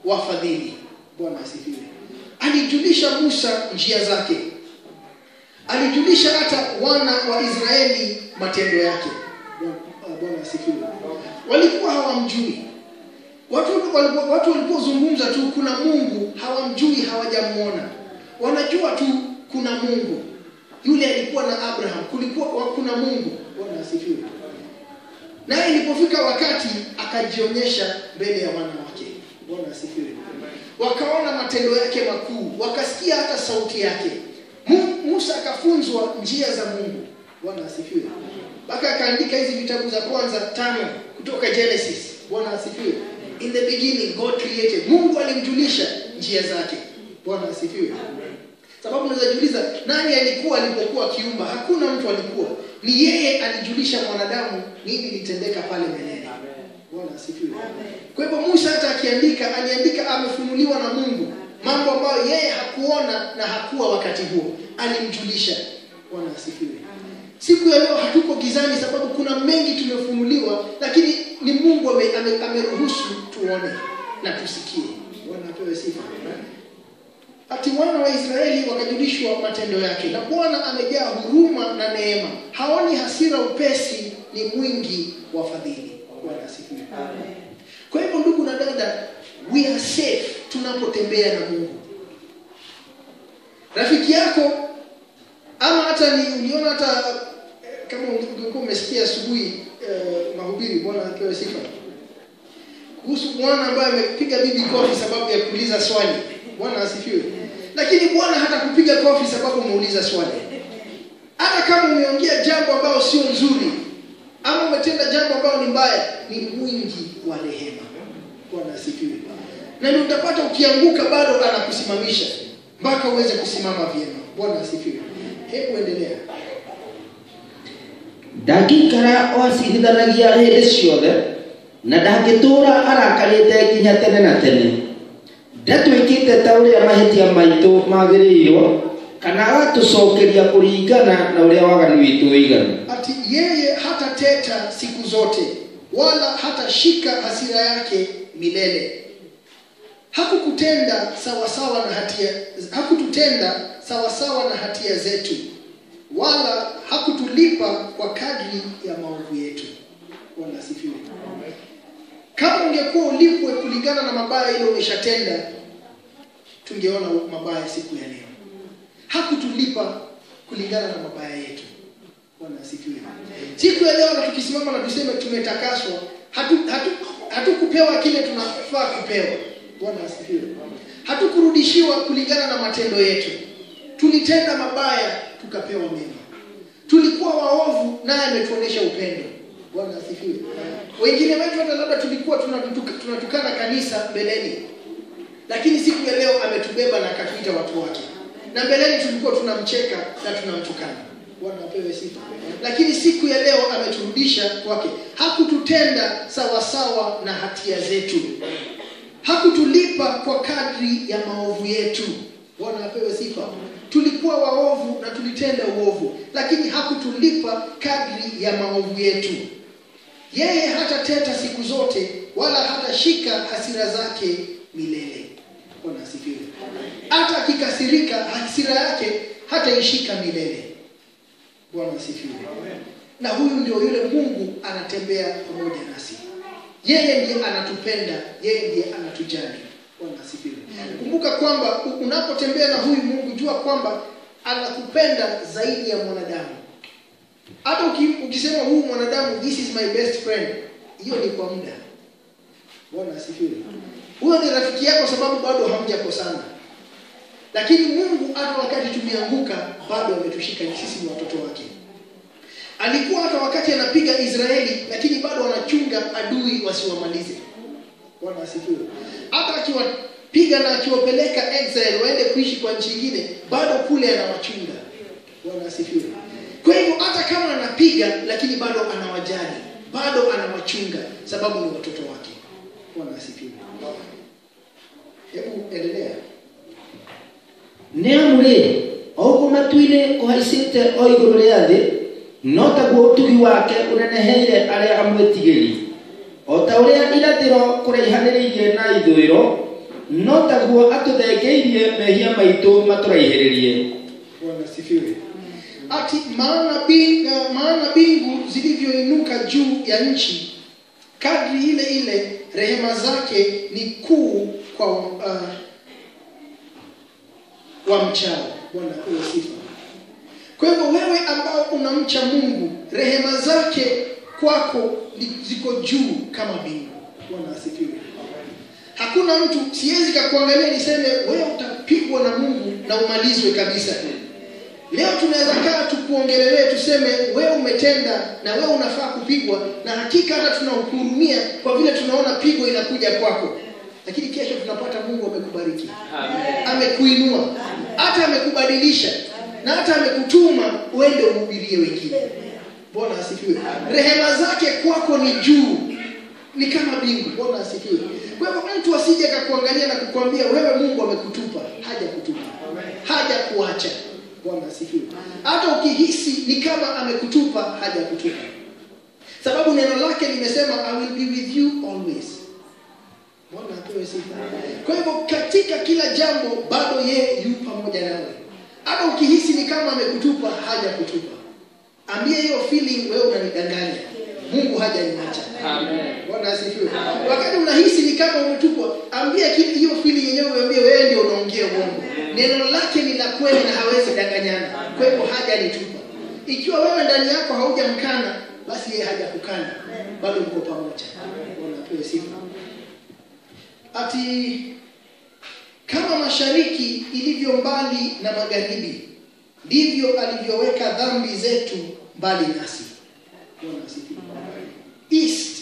wa fadhili. Bwana asifiwe. Alijulisha Musa njia zake. Alijulisha hata wana wa Israeli matendo yake. Bwana asifiwe. Walikuwa hawamjui. Watu walipozungumza tu kuna Mungu, hawamjui, hawajamuona. Wanajua tu kuna Mungu. Yule alikuwa na Abraham, kuna Mungu. Bwana asifiwe. Na ilipofika wakati akajionyesha mbele ya wana wake. Bwana asifiwe. wakaona matendo yake makuu, wakasikia hata sauti yake. Musa akafunzwa njia za Mungu. Bwana asifiwe. Baka akaandika hizi vitabu za kwanza 5 kutoka Genesis. Bwana asifiwe. In the beginning God created. Mungu alimjulisha njia zake. Bwana asifiwe. Sababu unaweza jiuliza, nani alikuwa alipokuwa kiumba? Hakuna mtu alikuwa. Ni yeye alijulisha mwanadamu nini litendeka pale mbeleni. Bwana asifiwe. Kwa hivyo Musa hata akiandika, aliandika amefunuliwa na Mungu mambo ambayo yeye hakuona na hakuwa wakati huo. Alimjulisha. Bwana asifiwe. Siku ya leo hatuko gizani sababu kuna mengi tumefunuliwa, lakini ni Mungu ameruhusu tuone na tusikie. Bwana apewe sifa. Ati wana wa Israeli wakajulishwa matendo yake, na Bwana amejaa huruma na neema. Haoni hasira upesi, ni mwingi wa fadhili. Bwana asifiwe. Amen. Kwa hivyo ndugu na dada, we are safe tunapotembea na Mungu. Rafiki yako ama hata ni uliona, hata kama ungekuwa umesikia asubuhi mahubiri, Bwana apewe sifa, kuhusu bwana ambaye amepiga bibi kofi sababu ya kuuliza swali. Bwana asifiwe. Lakini Bwana hata kupiga kofi sababu umeuliza swali. Hata kama umeongea jambo ambalo sio nzuri ama umetenda jambo ambalo ni mbaya, ni mwingi wa rehema. Bwana asifiwe. Na ndio utapata ukianguka bado anakusimamisha mpaka uweze kusimama vyema. Bwana asifiwe. Hebu endelea. Ndangikara oacirithanagia hĩndĩ ciothe, na ndangĩtũũra arakarĩte nginya tene na tene. Ndatwĩkĩte ta ũrĩa mahĩtia maitũ magĩrĩirwo, kana agatũcokeria kũringana na ũrĩa waganu witũ ũigana. Ati yeye hatateta siku zote, wala hatashika hasira yake milele. Hakututenda sawasawa na hatia zetu, wala hakutulipa kwa kadri ya maovu yetu. Bwana asifiwe. Kama ungekuwa ulipwe kulingana na mabaya ile umeshatenda, tungeona mabaya siku ya leo. Hakutulipa kulingana na mabaya yetu. Bwana asifiwe. Siku ya leo na tukisimama na tuseme tumetakaswa, hatukupewa kile tunafaa kupewa. Bwana asifiwe. Hatukurudishiwa kulingana na matendo yetu. Tulitenda mabaya tukapewa mema. Tulikuwa waovu naye ametuonesha upendo. Bwana asifiwe. Wengine wetu hata labda tulikuwa tunatukana kanisa mbeleni, lakini siku ya leo ametubeba na akatuita watu wake. Na mbeleni tulikuwa tunamcheka na tunamtukana. Bwana apewe sifa. Lakini siku ya leo ameturudisha kwake. Hakututenda sawasawa na hatia zetu. Hakutulipa kwa kadri ya maovu yetu. Bwana apewe sifa. Tulikuwa waovu na tulitenda uovu, lakini hakutulipa kadri ya maovu yetu. Yeye hatateta siku zote, wala hatashika hasira zake milele. Bwana asifiwe. Hata akikasirika, hasira yake hataishika milele. Bwana asifiwe. Na huyu ndio yule Mungu anatembea pamoja nasi. Yeye ndiye anatupenda, yeye ndiye anatujali. Bwana asifiwe. Kumbuka kwamba unapotembea na huyu Mungu, jua kwamba anakupenda zaidi ya mwanadamu. Hata ukisema huyu mwanadamu, this is my best friend, hiyo ni kwa muda. Bwana asifiwe. Huyo ni rafiki yako sababu bado hamjakosana. Lakini Mungu hata wakati tumeanguka bado ametushika, sisi ni watoto wake. Alikuwa hata wakati anapiga Israeli, lakini bado anachunga adui wasiwamalize. Bwana asifiwe. Hata akiwapiga na akiwapeleka exile waende kuishi kwa nchi nyingine, bado kule anawachunga. Bwana asifiwe. Kwa hivyo hata kama anapiga, lakini bado anawajali, bado anawachunga sababu ni watoto wake. Bwana asifiwe. Hebu endelea. Neamure ogo matuine kuhaicite o iguru ria thi, no taguo utugi wake uneneheire aria amwetigiri. O ta uria irathiro kuraihaniririe na ithwiro, no taguo atuthengeirie mehia maitu maturaihiririe. Bwana asifiwe. Ati maana bingu zilivyoinuka juu ya nchi, kadri ile ile rehema zake ni kuu kwa wamchao. Bwana apewe sifa. Kwa hivyo wewe ambao unamcha Mungu, rehema zake kwako ziko juu kama bingu. Bwana asifiwe. Hakuna mtu, siwezi kukuangalia niseme wewe utapigwa na Mungu na umalizwe kabisa. Leo tunaweza kaa tukuongelelee tuseme wewe umetenda na wewe unafaa kupigwa, na hakika hata tunakuhurumia kwa vile tunaona pigo inakuja kwako. Lakini kesho tunapata Mungu amekubariki. Amekuinua. Hata amekubadilisha. Na hata amekutuma uende uhubirie wengine. Bwana asifiwe. Rehema zake kwako ni juu. Ni kama mbingu. Bwana asifiwe. Kwa hivyo mtu asije akakuangalia na kukuambia wewe Mungu amekutupa. Haja kutupa. Haja kuacha. Bwana asifiwe. Hata ukihisi ni kama amekutupa, haja kutupa. Sababu neno lake limesema I will be with you always. Bwana apewe sifa. Kwa hivyo katika kila jambo bado yeye yu pamoja nawe. Hata ukihisi ni kama amekutupa, haja kutupa. Ambie hiyo feeling wewe unanidanganya. Mungu hajaniacha. Amen. Bwana asifiwe. Wakati unahisi ni kama umetupwa, ambia hiyo feeling yenyewe, uambie wewe ndio unaongea uongo. Neno lake ni la kweli na hawezi danganyana. Kwa hivyo hajanitupa. Ikiwa wewe ndani yako haujamkana, basi yeye hajakukana. Bado mko pamoja. Bwana apewe sifa. Ati kama mashariki ilivyo mbali na magharibi, ndivyo alivyoweka dhambi zetu mbali nasi. Bwana asifiwe. East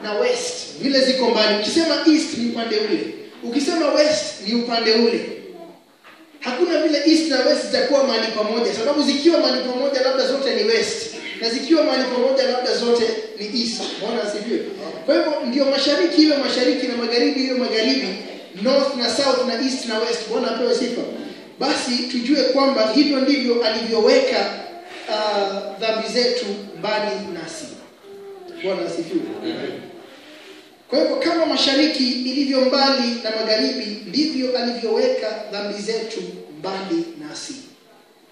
na west vile ziko mbali. Ukisema east ni upande ule, ukisema west ni upande ule. Hakuna vile east na west zitakuwa mahali pamoja, sababu zikiwa mahali pamoja labda zote ni west, na zikiwa mahali pamoja labda zote ni east. Bwana asifiwe. Kwa hivyo ndio mashariki iwe mashariki na magharibi iwe magharibi, north na south na east na west. Bwana apewe sifa. Basi tujue kwamba hivyo ndivyo alivyoweka dhambi zetu mbali nasi. Bwana asifiwe. Kwa hivyo kama mashariki ilivyo mbali na magharibi, ndivyo alivyoweka dhambi zetu mbali nasi.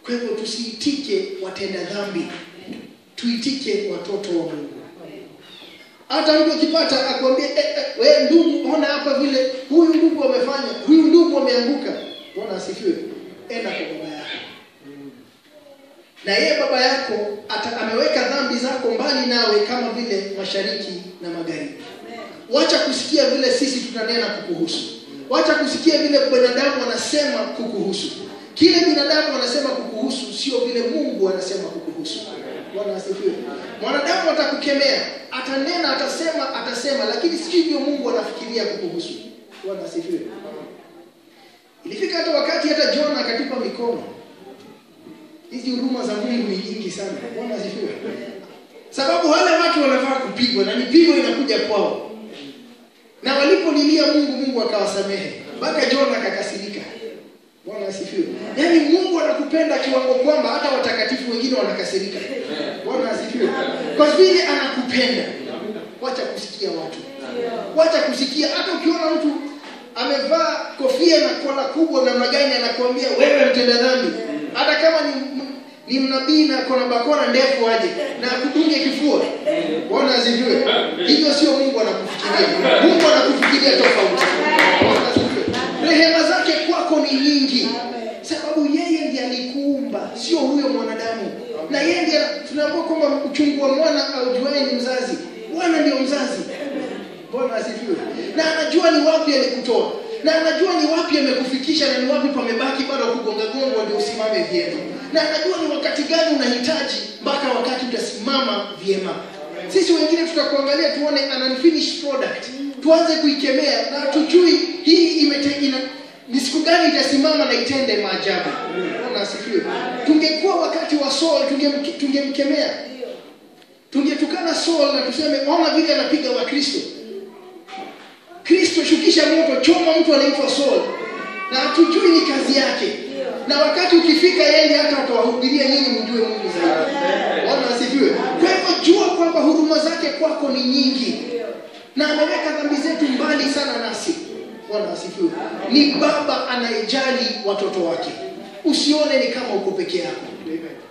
Kwa hivyo tusiitike watenda dhambi, tuitike watoto wa Mungu. Hata mtu akipata akwambie wewe ndugu, ona hapa vile huyu ndugu amefanya, huyu ndugu ameanguka. Bwana asifiwe. Enda kwa baba yako. Na yeye baba yako ameweka dhambi zako mbali nawe kama vile mashariki na magharibi. Wacha kusikia vile sisi tunanena kukuhusu. Wacha kusikia vile binadamu wanasema kukuhusu. Kile binadamu wanasema kukuhusu sio vile Mungu anasema kukuhusu. Bwana asifiwe. Mwanadamu atakukemea, atanena, atasema, lakini sivyo Mungu anafikiria kukuhusu. Bwana asifiwe. Ilifika hata wakati hata Jona akatupa mikono. Hizi huruma za Mungu ni nyingi sana. Bwana asifiwe. Sababu wale watu wanafaa kupigwa na mipigo inakuja kwao. Na walipolilia Mungu akawasamehe. Mpaka Jona akakasirika. Bwana asifiwe. Yaani Mungu anakupenda kiwango kwamba hata watakatifu wengine wanakasirika. Bwana asifiwe. Kwa vile anakupenda. Wacha kusikia watu. Wacha kusikia hata ukiona mtu amevaa kofia na kola kubwa namna gani anakuambia wewe mtenda dhambi. Hata kama ni mnabii na kona bakora ndefu aje na akudunge kifua. Bwana asifiwe. Hivyo sio Mungu anakufikiria. Mungu anakufikiria tofauti. Bwana asifiwe. Rehema zake kwako ni nyingi. Sababu yeye ndiye alikuumba, sio huyo mwanadamu. Na yeye ndiye tunaambiwa kwamba uchungu wa mwana aujuaye ni mzazi. Bwana ndio mzazi. Bwana asifiwe. Na anajua ni wapi alikutoa. Na anajua ni wapi amekufikisha na ni wapi pamebaki bado kugonga ndio usimame vyema. Na anajua ni wakati gani unahitaji mpaka wakati utasimama vyema. Sisi wengine tutakuangalia tuone an unfinished product. Tuanze kuikemea na tujui hii ni siku gani itasimama na itende maajabu. Bwana asifiwe. Tungekuwa wakati wa Saul tungemkemea. Tungetukana Saul na tuseme ona vile anapiga wa Kristo. Kristo shukisha moto, choma mtu anaitwa Saul. Na hatujui ni kazi yake. Na wakati ukifika yeye hata atawahubiria nyinyi mjue Mungu zaidi. Bwana asifiwe. Kwa hivyo jua kwamba huruma zake kwako ni nyingi. Na ameweka dhambi zetu mbali sana nasi. Bwana asifiwe. Ni baba anayejali watoto wake. Usione ni kama uko peke yako.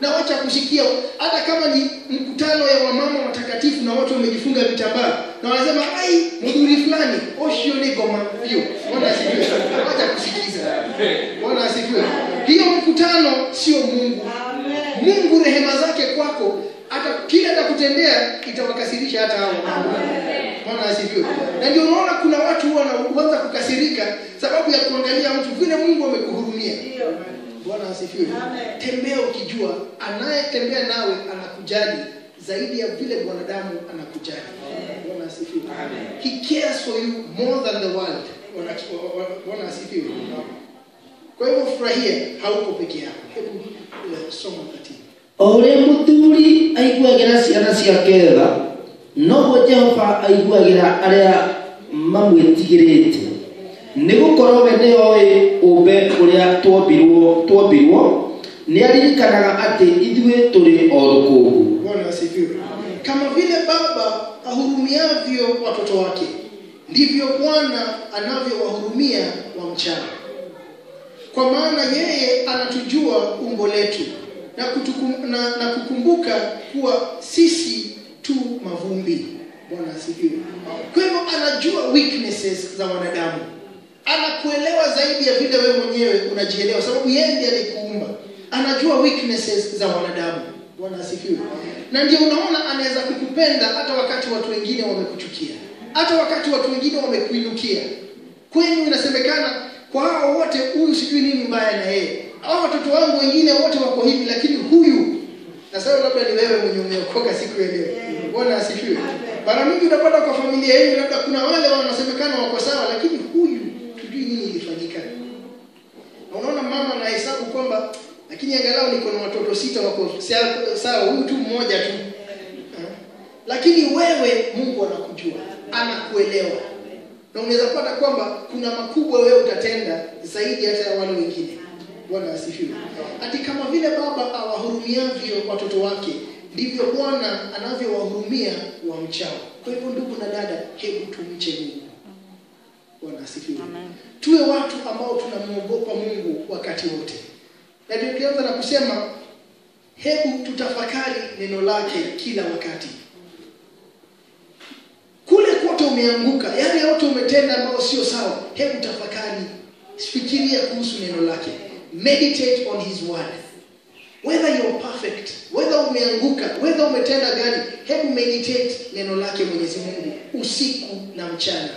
Na wacha kusikia hata kama ni mkutano ya wamama watakatifu na watu wamejifunga vitambaa na wanasema ai mhubiri fulani oshione goma hiyo. Bwana asifiwe. Wacha kusikiza. Bwana asifiwe. Hiyo mkutano sio Mungu. Mungu rehema zake kwako hata kile atakutendea itawakasirisha hata hao. Bwana asifiwe. Na ndio unaona kuna watu wanaanza kukasirika sababu ya kuangalia mtu vile Mungu amekuhurumia. Bwana asifiwe. Tembea ukijua anayetembea nawe anakujali zaidi ya vile mwanadamu anakujali. Bwana asifiwe. He cares for you more than the world. Bwana asifiwe. Kwa hivyo furahia, hauko peke yako. Hebu soma 13. Ore muthuri aiguagira ciana ciake tha no Jehova aiguagira aria mamwitigirite nigukorwo we ni oe umbe uria twombirwo ni aririkanaga ati ithue turi o rukungu. Bwana asifiwe. Kama vile baba ahurumiavyo watoto wake ndivyo Bwana anavyowahurumia wamchao. Kwa maana yeye anatujua umbo letu na kukumbuka kuwa sisi tu mavumbi. Bwana asifiwe. Kwa hivyo anajua weaknesses za wanadamu. Anakuelewa zaidi ya vile wewe mwenyewe unajielewa sababu yeye ndiye alikuumba. Anajua weaknesses za wanadamu. Bwana asifiwe. Na ndio unaona anaweza kukupenda hata wakati watu wengine wamekuchukia. Hata wakati watu wengine wamekuinukia. Kwenu inasemekana kwa hao wote huyu sijui nini mbaya na yeye. Hao watoto wangu wengine wote wako hivi lakini huyu na sasa labda ni wewe mwenye umeokoka siku ya leo. Bwana asifiwe. Mara mingi unapata kwa familia yenu labda kuna wale wanasemekana wako sawa lakini huyu tujui nini ilifanyika. Na unaona mama anahesabu kwamba lakini angalau niko na watoto 6 wako sawa, huyu tu mmoja tu. Lakini wewe Mungu anakujua, anakuelewa. Na unaweza kupata kwamba kuna makubwa wewe utatenda zaidi hata ya wale wengine. Bwana asifiwe. Ati kama vile baba awahurumiavyo watoto wake ndivyo Bwana anavyowahurumia wamchao. Kwa hivyo ndugu na dada, hebu tumche Mungu. Bwana asifiwe. Tuwe watu ambao tunamuogopa Mungu wakati wote. Na tukianza na kusema hebu tutafakari neno lake kila wakati. Kule kote umeanguka, yale yote umetenda ambao sio sawa, hebu tafakari, fikiria kuhusu neno lake. Meditate on his word. Whether you're perfect, whether umeanguka, whether umetenda gani, hebu meditate neno lake Mwenyezi Mungu usiku na mchana.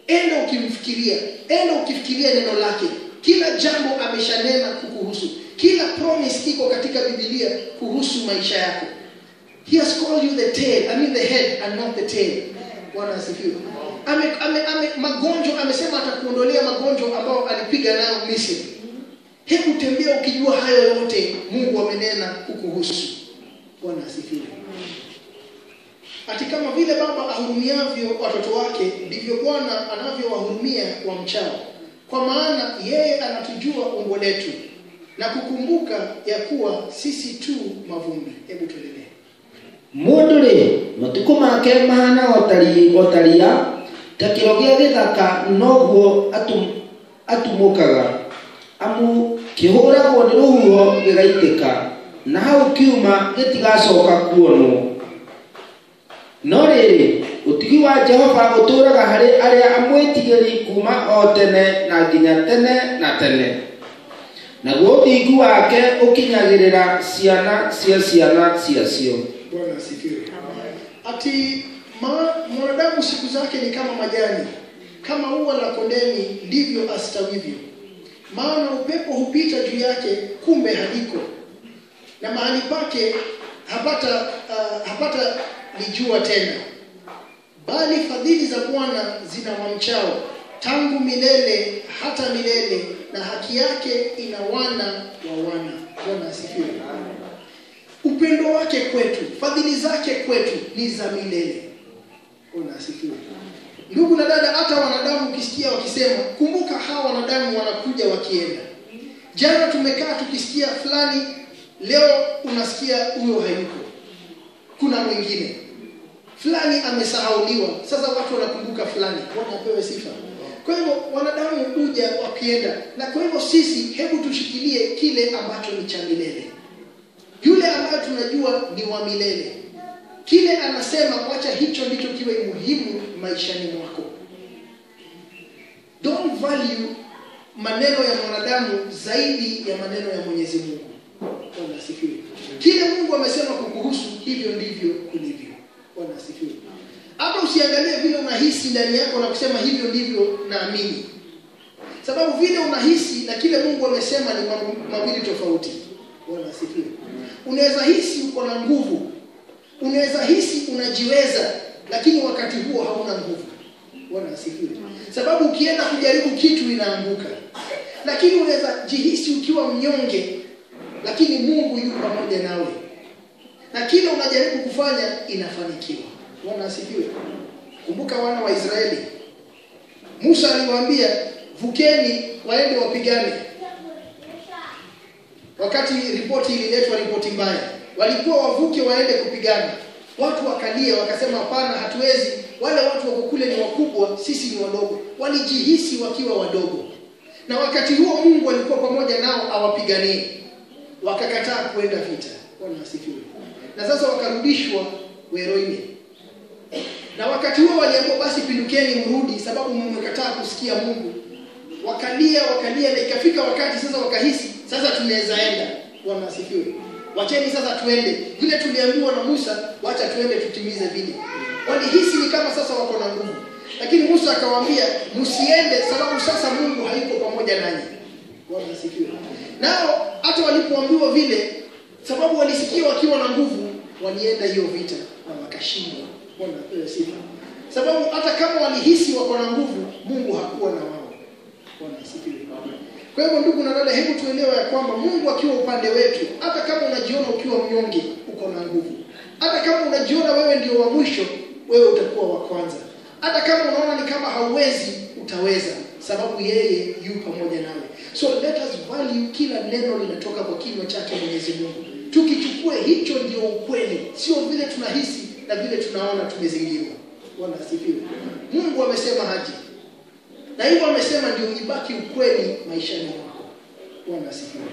Enda ukifikiria neno lake. Kila jambo ameshanena kukuhusu. Kila promise iko katika Biblia kuhusu maisha yako. He has called you the head and not the tail. Bwana asifiwe. Magonjwa amesema atakuondolea magonjwa ambao alipiga nayo Misri. Hebu tembea ukijua hayo yote Mungu amenena kukuhusu. Bwana asifiwe. Ati kama vile baba ahurumiavyo watoto wake ndivyo Bwana anavyowahurumia wamchao. Kwa maana yeye anatujua umbo letu na kukumbuka ya kuwa sisi tu mavumbi. Hebu tuendelee. Mundure matuko make mahana otaria takirogia githaka noguo atumukaga amu kihuragwo ni ruhuho gigaitika na hau kiuma gitigacoka kuonwo. No riri utigi wa Jehova uturaga hari aria amwitigiri kuma o tene na nginya tene na tene. Naguo uthingu wake ukinyagirira ciana ciacio. Bwana asifiwe. Ati mwanadamu siku zake ni kama majani, kama ua la kondeni ndivyo astawivyo. Maana upepo hupita juu yake kumbe haliko, na mahali pake hapata lijua tena. Bali fadhili za Bwana zinawamchao tangu milele hata milele, na haki yake ina wana wa wana. Bwana asifiwe. Upendo wake kwetu, fadhili zake kwetu ni za milele. Bwana asifiwe. Ndugu na dada, hata wanadamu ukisikia wakisema, kumbuka hawa wanadamu wanakuja wakienda. Jana tumekaa tukisikia fulani, leo unasikia huyo hayuko. Kuna mwingine. Fulani amesahauliwa, sasa watu wanakumbuka fulani. Bwana apewe sifa. Kwa hivyo wanadamu huja wakienda, na kwa hivyo sisi hebu tushikilie kile ambacho ni cha milele. Yule ambaye tunajua ni wa milele. Kile anasema wacha hicho ndicho kiwe muhimu maishani mwako. Don't value maneno ya mwanadamu zaidi ya maneno ya Mwenyezi Mungu. Bwana asifiwe. Kile Mungu amesema kukuhusu hivi usiangalie vile unahisi ndani yako na kusema hivyo ndivyo naamini. Sababu vile unahisi na kile Mungu amesema ni mawili tofauti. Bwana asifiwe. Unaweza hisi uko na nguvu. Unaweza hisi unajiweza, lakini wakati huo hauna nguvu. Bwana asifiwe. Sababu ukienda kujaribu kitu inaanguka. Lakini unaweza jihisi ukiwa mnyonge, lakini Mungu yuko pamoja nawe. Na kile unajaribu kufanya inafanikiwa. Bwana asifiwe. Kumbuka wana wa Israeli. Musa aliwaambia vukeni waende wapigane. Wakati ripoti ililetwa, ripoti mbaya, walikuwa wavuke waende kupigana. Watu wakalia wakasema hapana, hatuwezi. Wale watu wako kule ni wakubwa, sisi ni wadogo. Walijihisi wakiwa wadogo. Na wakati huo Mungu alikuwa pamoja nao awapiganie. Wakakataa kuenda vita. Bwana asifiwe. Na sasa wakarudishwa Weroine. Na wakati huo waliambiwa basi pindukeni mrudi, sababu mmekataa kusikia Mungu. Wakalia na ikafika wakati sasa wakahisi sasa tunaweza enda. Bwana asifiwe. Wacheni sasa tuende. Vile tuliambiwa na Musa, wacha tuende tutimize vile. Walihisi ni kama sasa wako na nguvu. Lakini Musa akawaambia msiende, sababu sasa Mungu hayuko pamoja nanyi. Bwana asifiwe. Nao hata walipoambiwa vile, sababu walisikia wakiwa na nguvu, walienda hiyo vita na wakashindwa. Bwana asifiwe. Sababu hata kama walihisi wako na nguvu, Mungu hakuwa na wao. Bwana asifiwe. Kwa hivyo ndugu na dada, hebu tuelewe ya kwamba Mungu akiwa upande wetu, hata kama unajiona ukiwa mnyonge, uko na nguvu. Hata kama unajiona wewe ndio wa mwisho, wewe utakuwa wa kwanza. Hata kama unaona ni kama hauwezi, utaweza, sababu yeye yu pamoja nawe. So let us value kila neno linatoka kwa kinywa chake Mwenyezi Mungu. Tukichukue hicho ndio ukweli, sio vile tunahisi na vile tunaona tumezingirwa. Bwana asifiwe. Mungu amesema haji. Na hivyo amesema ndio ibaki ukweli maishani mwako. Bwana asifiwe.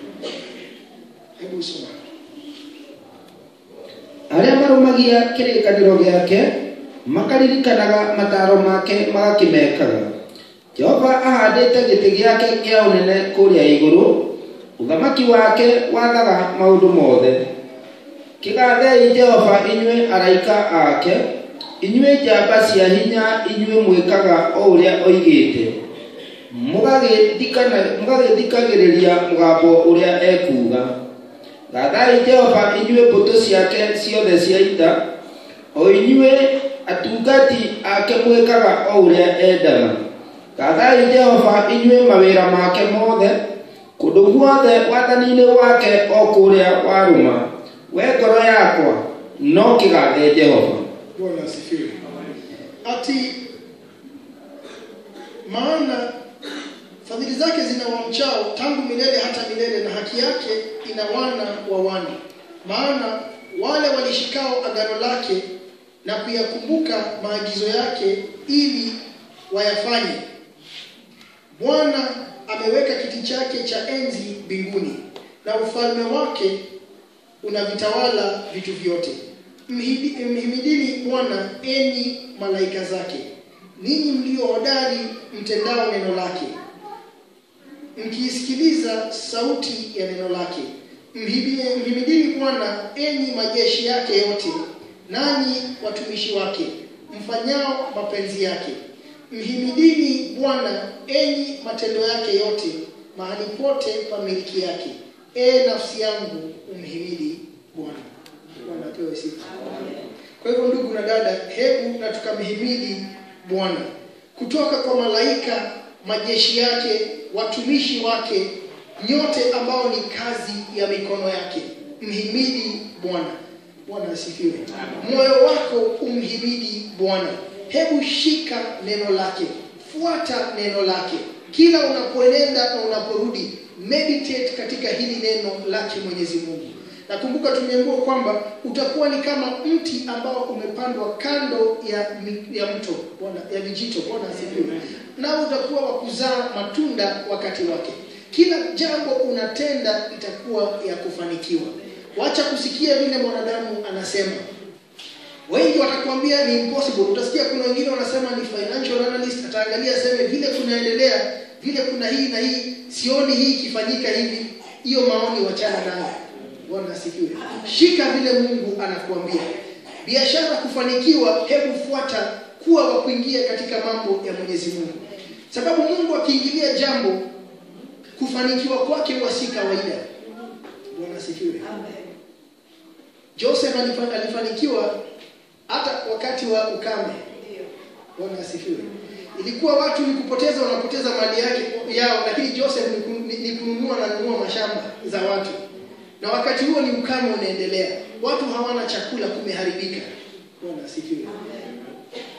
Hebu soma. Aria marumagia kirikaniro giake makaririkanaga mataro make magakimekaga. Jehova ahandite giti giake kia unene kuria iguru, uthamaki wake wathaga maundu mothe. Kigathei Jehova inyue araika ake, inyue njamba cia hinya, inyue mwikaga o uria oigite. Mugagithikagiriria mugambo uria ekuga. Gathai Jehova inyue mbuto ciake ciothe cia ita, o inyue atungati ake mwikaga o uria endaga. Gathai Jehova inyue mawira make mothe, kundu guothe wathani-ini wake o kuria waruma. We ngoro yakwa no kigathe Jehova. Bwana asifiwe. Ati maana fadhili zake zina wamchao tangu milele hata milele, na haki yake ina wana wa wana. Maana wale walishikao agano lake na kuyakumbuka maagizo yake ili wayafanye. Bwana ameweka kiti chake cha enzi mbinguni, na ufalme wake unavitawala vitu vyote. Mhimidini Bwana enyi malaika zake, ninyi mlio hodari mtendao neno lake, mkisikiliza sauti ya neno lake. Mhimidini Bwana enyi majeshi yake yote, nanyi watumishi wake mfanyao mapenzi yake. Mhimidini Bwana enyi matendo yake yote, mahali pote pa miliki yake. Nafsi yangu umhimidi Bwana. Bwana apewe sifa. Kwa hivyo ndugu na dada, hebu na tukamhimidi Bwana. Kutoka kwa malaika, majeshi yake, watumishi wake, nyote ambao ni kazi ya mikono yake, mhimidi Bwana. Bwana asifiwe. Moyo wako umhimidi Bwana. Hebu shika neno lake, fuata neno lake. Kila unapoenda na unaporudi, meditate katika hili neno lake Mwenyezi Mungu. Na kumbuka tumeambiwa kwamba utakuwa ni kama mti ambao umepandwa kando ya mto, Bwana, ya vijito. Bwana asifiwe. Na utakuwa wa kuzaa matunda wakati wake. Kila jambo unatenda itakuwa ya kufanikiwa. Wacha kusikia vile mwanadamu anasema. Wengi watakwambia ni impossible. Utasikia kuna wengine wanasema ni financial analyst, ataangalia sema vile kunaendelea, vile kuna hii na hii, sioni hii kifanyika hivi. Hiyo maoni wachana nayo. Bwana asifiwe. Shika vile Mungu anakuambia. Biashara kufanikiwa, hebu fuata kuwa wa kuingia katika mambo ya Mwenyezi Mungu. Sababu Mungu akiingilia jambo, kufanikiwa kwake huwa si kawaida. Bwana asifiwe. Amen. Joseph alifanikiwa hata wakati wa ukame. Bwana asifiwe. Ilikuwa watu ni kupoteza, wanapoteza mali yao, lakini Joseph ni kununua na kununua mashamba za watu. Na wakati huo ni ukame unaendelea. Watu hawana chakula, kumeharibika. Bwana asifiwe.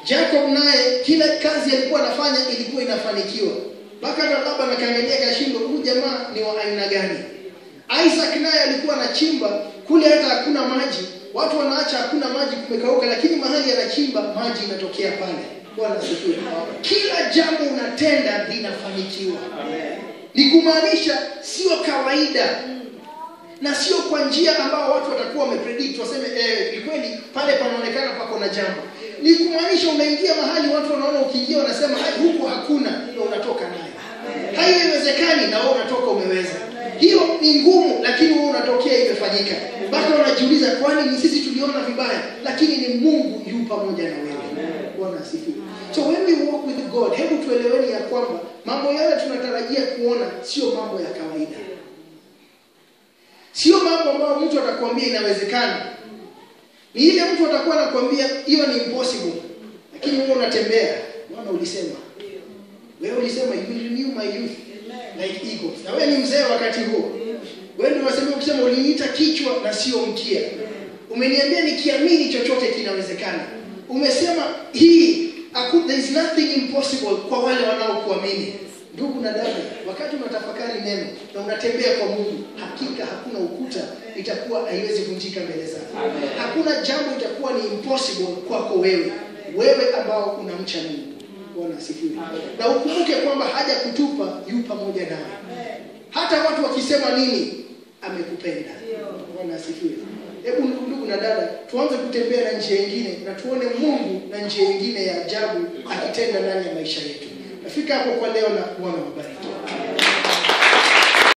Jacob naye kila kazi alikuwa anafanya ilikuwa inafanikiwa. Mpaka Laban akaangalia akashindwa, huyu jamaa ni wa aina gani? Isaac naye alikuwa anachimba kule, hata hakuna maji. Watu wanaacha hakuna maji, kumekauka, lakini mahali anachimba maji inatokea pale. Bwana asifiwe. Kila jambo unatenda linafanikiwa. Amen. Ni kumaanisha sio kawaida. Na sio kwa njia ambao watu watakuwa wamepredict waseme ni kweli pale panaonekana pako na jambo. Ni kumaanisha unaingia mahali watu wanaona, ukiingia wanasema huko hakuna, na unatoka naye. Haiwezekani, na wewe unatoka umeweza. Hiyo ni ngumu, lakini wewe unatokea imefanyika. Bado unajiuliza, kwani ni sisi tuliona vibaya? Lakini ni Mungu yu pamoja na wewe. Bwana asifiwe. So when we walk with God, hebu tueleweni ya kwamba mambo yale tunatarajia kuona sio mambo ya kawaida. Sio mambo ambayo mtu atakwambia inawezekana. Ni ile mtu atakuwa anakuambia hiyo ni impossible. Lakini wewe unatembea. Bwana ulisema. Wewe ulisema you will renew my youth like eagles. Na wewe ni mzee wakati huo. Wewe ndio unasema, ukisema uliniita kichwa na sio mkia. Umeniambia nikiamini chochote kinawezekana. Umesema there is nothing impossible kwa wale wanaokuamini. Ndugu na dada, wakati unatafakari neno na unatembea kwa Mungu, hakika hakuna ukuta itakuwa haiwezi vunjika mbele zako. Hakuna jambo itakuwa ni impossible kwako wewe. Wewe ambao unamcha Mungu. Bwana asifiwe. Na ukumbuke kwamba haja kutupa, yu pamoja nawe. Hata watu wakisema nini, amekupenda. Bwana asifiwe. Hebu ndugu na dada, tuanze kutembea na njia nyingine na tuone Mungu na njia nyingine ya ajabu akitenda ndani ya maisha yetu. Nafika hapo kwa leo, na Bwana wabariki.